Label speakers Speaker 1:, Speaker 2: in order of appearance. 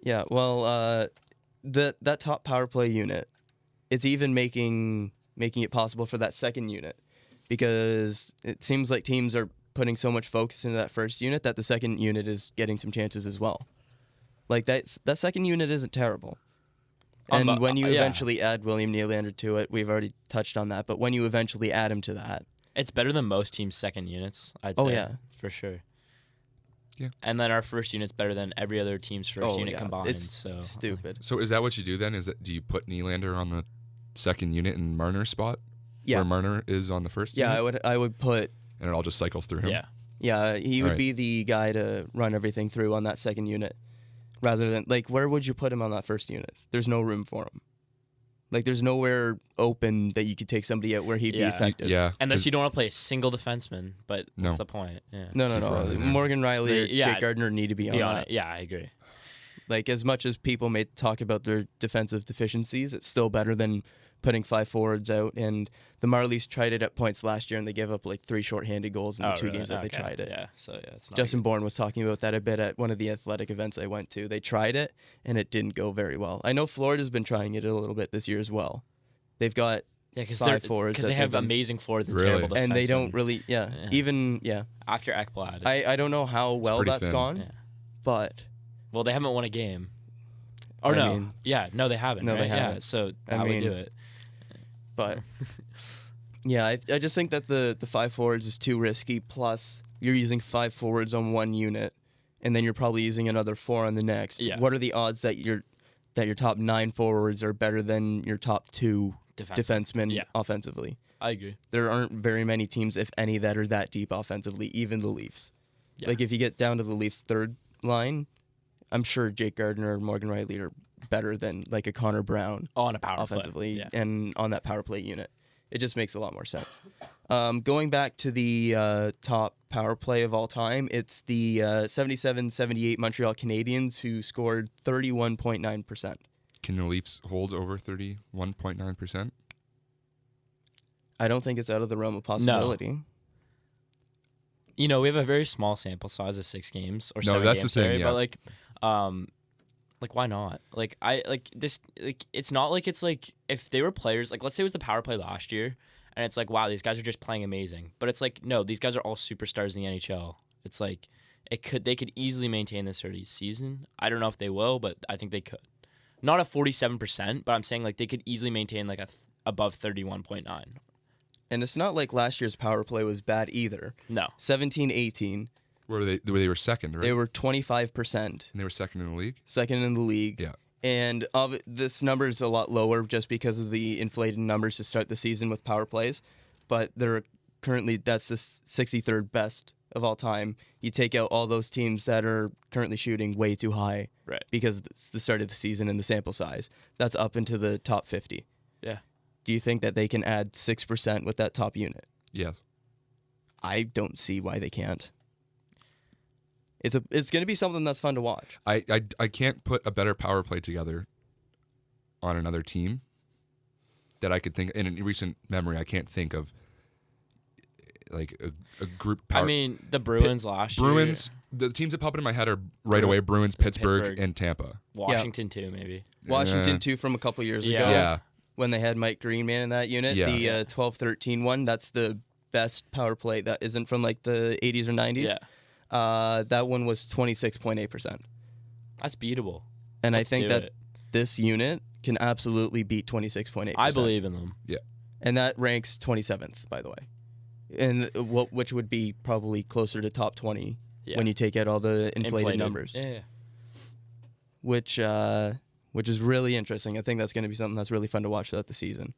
Speaker 1: Yeah, well, that top power play unit, it's even making it possible for that second unit, because it seems like teams are putting so much focus into that first unit that the second unit is getting some chances as well. Like that second unit isn't terrible. And when you
Speaker 2: yeah.
Speaker 1: eventually add William Nylander to it, we've already touched on that, but when you eventually add him to that,
Speaker 2: It's better than most teams' second units, I'd say.
Speaker 1: Oh, yeah.
Speaker 2: For sure.
Speaker 3: Yeah.
Speaker 2: And then our first unit's better than every other team's first unit
Speaker 1: yeah,
Speaker 2: combined.
Speaker 1: it's
Speaker 2: so
Speaker 1: stupid.
Speaker 3: So is that what you do then? Do you put Nylander on the second unit in Marner's spot?
Speaker 1: Yeah.
Speaker 3: Where Marner is on the first
Speaker 1: Yeah,
Speaker 3: unit?
Speaker 1: I would put.
Speaker 3: And it all just cycles through him?
Speaker 2: Yeah.
Speaker 1: Yeah, he would
Speaker 3: Right.
Speaker 1: be the guy to run everything through on that second unit, rather than where would you put him on that first unit? There's no room for him. There's nowhere open that you could take somebody out where he'd be effective.
Speaker 3: Yeah.
Speaker 2: Unless you don't want to play a single defenseman, but
Speaker 3: No.
Speaker 2: that's the point. Yeah.
Speaker 1: No.
Speaker 3: Riley there.
Speaker 1: Morgan Riley or
Speaker 2: Yeah,
Speaker 1: Jake Gardiner need to be on
Speaker 2: Be on
Speaker 1: that.
Speaker 2: it. Yeah, I agree.
Speaker 1: As much as people may talk about their defensive deficiencies, it's still better than putting 5 forwards out. And the Marlies tried it at points last year, and they gave up 3 shorthanded goals in the 2 games that they tried it.
Speaker 2: Yeah, so yeah, it's not
Speaker 1: Justin Bourne was talking about that a bit at one of the athletic events I went to. They tried it, and it didn't go very well. I know Florida's been trying it a little bit this year as well. They've got
Speaker 2: because
Speaker 1: 5 forwards
Speaker 2: because they have amazing forwards and
Speaker 3: Really?
Speaker 2: terrible defensemen.
Speaker 1: and they don't really, even
Speaker 2: after Ekblad.
Speaker 1: I don't know how well
Speaker 3: pretty
Speaker 1: that's
Speaker 3: thin.
Speaker 1: gone,
Speaker 2: Yeah.
Speaker 1: but
Speaker 2: Well, they haven't won a game. Or
Speaker 1: I
Speaker 2: no,
Speaker 1: mean-
Speaker 2: no, they haven't.
Speaker 1: No,
Speaker 2: right?
Speaker 1: they
Speaker 2: Yeah,
Speaker 1: haven't.
Speaker 2: so
Speaker 1: I
Speaker 2: that would
Speaker 1: mean-
Speaker 2: do it.
Speaker 1: But yeah, I just think that the 5 forwards is too risky. Plus, you're using 5 forwards on one unit, and then you're probably using another 4 on the next.
Speaker 2: Yeah.
Speaker 1: What are the odds that your top 9 forwards are better than your top 2 defensemen
Speaker 2: Yeah.
Speaker 1: offensively?
Speaker 2: I agree.
Speaker 1: There aren't very many teams, if any, that are that deep offensively. Even the Leafs.
Speaker 2: Yeah.
Speaker 1: If you get down to the Leafs' third line, I'm sure Jake Gardiner or Morgan Riley are better than a Connor Brown
Speaker 2: On a power play.
Speaker 1: offensively
Speaker 2: Yeah.
Speaker 1: and on that power play unit. It just makes a lot more sense. Going back to the top power play of all time, it's the 77-78 Montreal Canadiens who scored 31.9%.
Speaker 3: Can the Leafs hold over 31.9%?
Speaker 1: I don't think it's out of the realm of possibility.
Speaker 2: We have a very small sample size of 6 games or
Speaker 3: No,
Speaker 2: 7
Speaker 3: that's the
Speaker 2: games.
Speaker 3: thing,
Speaker 2: sorry,
Speaker 3: yeah.
Speaker 2: But why not? It's not like it's if they were players, let's say it was the power play last year, and it's wow, these guys are just playing amazing. But it's no, these guys are all superstars in the NHL. It's they could easily maintain this early season. I don't know if they will, but I think they could. Not at 47%, but I'm saying they could easily maintain above 31.9.
Speaker 1: And it's not like last year's power play was bad either.
Speaker 2: No.
Speaker 1: 17-18,
Speaker 3: Where they were second, right?
Speaker 1: they were 25%.
Speaker 3: And they were second in the league?
Speaker 1: Second in the league.
Speaker 3: Yeah.
Speaker 1: And this number is a lot lower just because of the inflated numbers to start the season with power plays. But that's the 63rd best of all time. You take out all those teams that are currently shooting way too high,
Speaker 2: Right.
Speaker 1: because it's the start of the season and the sample size. That's up into the top 50.
Speaker 2: Yeah.
Speaker 1: Do you think that they can add 6% with that top unit?
Speaker 3: Yes.
Speaker 1: I don't see why they can't. It's going to be something that's fun to watch.
Speaker 3: I can't put a better power play together on another team that I could think in recent memory. I can't think of a group power.
Speaker 2: I mean, the Bruins last year.
Speaker 3: Bruins. The teams that pop into my head are right away Bruins, Pittsburgh, and Tampa.
Speaker 2: Washington too, maybe.
Speaker 1: Washington too, from a couple years ago.
Speaker 3: Yeah.
Speaker 1: When they had Mike Greenman in that unit,
Speaker 3: Yeah.
Speaker 1: the 12-13 one, that's the best power play that isn't from the 80s or 90s.
Speaker 2: Yeah.
Speaker 1: That one was 26.8%.
Speaker 2: That's beatable.
Speaker 1: And
Speaker 2: Let's
Speaker 1: I think
Speaker 2: do
Speaker 1: that
Speaker 2: it.
Speaker 1: this unit can absolutely beat 26.8%.
Speaker 2: I believe in them.
Speaker 3: Yeah.
Speaker 1: And that ranks 27th, by the way. And which would be probably closer to top 20 when you take out all the inflated numbers.
Speaker 2: Yeah.
Speaker 1: Which is really interesting. I think that's going to be something that's really fun to watch throughout the season.